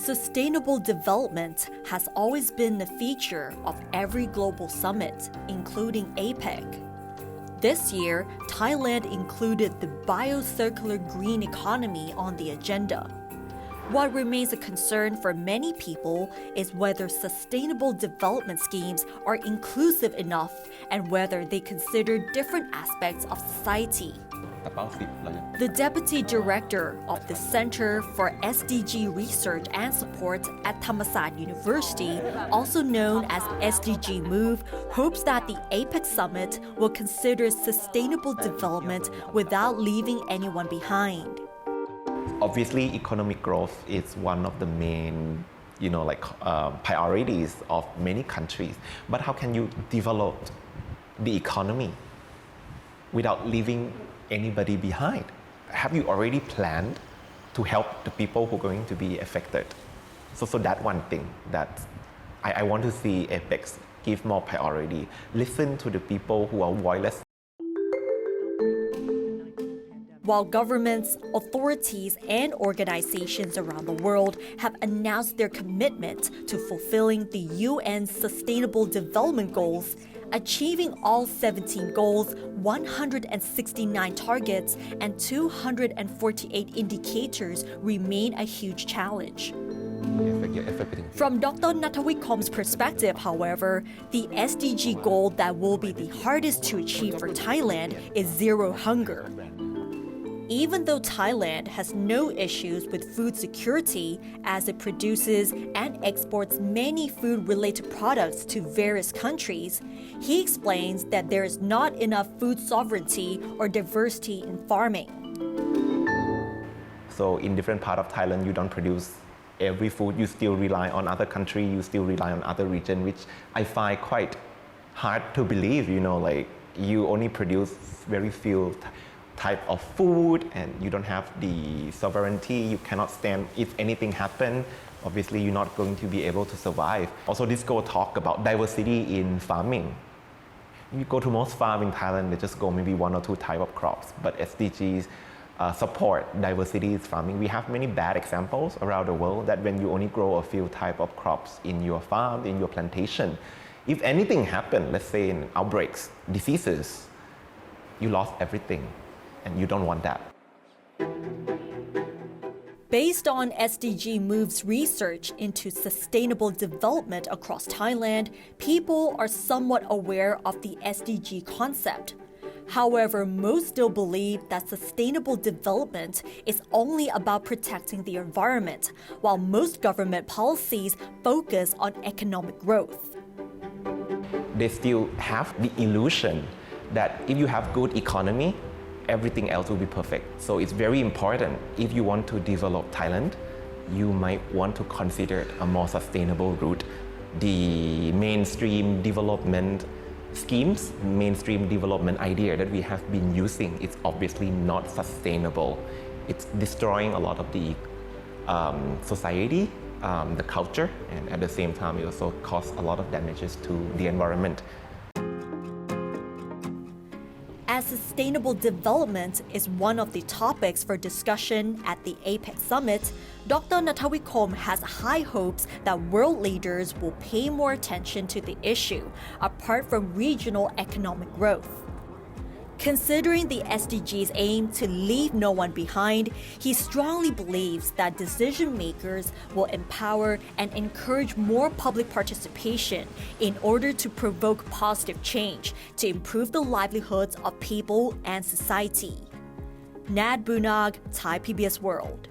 Sustainable development has always been a feature of every global summit, including APEC. This year, Thailand included the biocircular green economy on the agenda. What remains a concern for many people is whether sustainable development schemes are inclusive enough and whether they consider different aspects of society. The Deputy Director of the Center for SDG Research and Support at Thammasat University, also known as SDG Move, hopes that the APEC summit will consider sustainable development without leaving anyone behind. Obviously, economic growth is one of the main, priorities of many countries. But how can you develop the economy without leaving anybody behind? Have you already planned to help the people who are going to be affected? So that one thing that I want to see APEC give more priority. Listen to the people who are voiceless. While governments, authorities, and organizations around the world have announced their commitment to fulfilling the UN's Sustainable Development Goals, achieving all 17 goals, 169 targets, and 248 indicators remain a huge challenge. From Dr. Nathawikom's perspective, however, the SDG goal that will be the hardest to achieve for Thailand is zero hunger. Even though Thailand has no issues with food security as it produces and exports many food-related products to various countries, he explains that there is not enough food sovereignty or diversity in farming. So in different parts of Thailand, you don't produce every food. You still rely on other countries, you still rely on other regions, which I find quite hard to believe, you only produce very few type of food and you don't have the sovereignty, you cannot stand if anything happens. Obviously, you're not going to be able to survive. Also, this goal talk about diversity in farming. You go to most farms in Thailand, they just go maybe one or two type of crops, but SDGs support diversity in farming. We have many bad examples around the world that when you only grow a few type of crops in your farm, in your plantation, if anything happens, let's say in outbreaks, diseases, you lost everything. And you don't want that. Based on SDG Move's research into sustainable development across Thailand, people are somewhat aware of the SDG concept. However, most still believe that sustainable development is only about protecting the environment, while most government policies focus on economic growth. They still have the illusion that if you have good economy, everything else will be perfect. So it's very important, if you want to develop Thailand, you might want to consider a more sustainable route. The mainstream development schemes, mainstream development idea that we have been using, it's obviously not sustainable. It's destroying a lot of the society, the culture, and at the same time it also causes a lot of damages to the environment. As sustainable development is one of the topics for discussion at the APEC summit, Dr. Nathawikom has high hopes that world leaders will pay more attention to the issue, apart from regional economic growth. Considering the SDG's aim to leave no one behind, he strongly believes that decision makers will empower and encourage more public participation in order to provoke positive change to improve the livelihoods of people and society. Nad Bunag, Thai PBS World.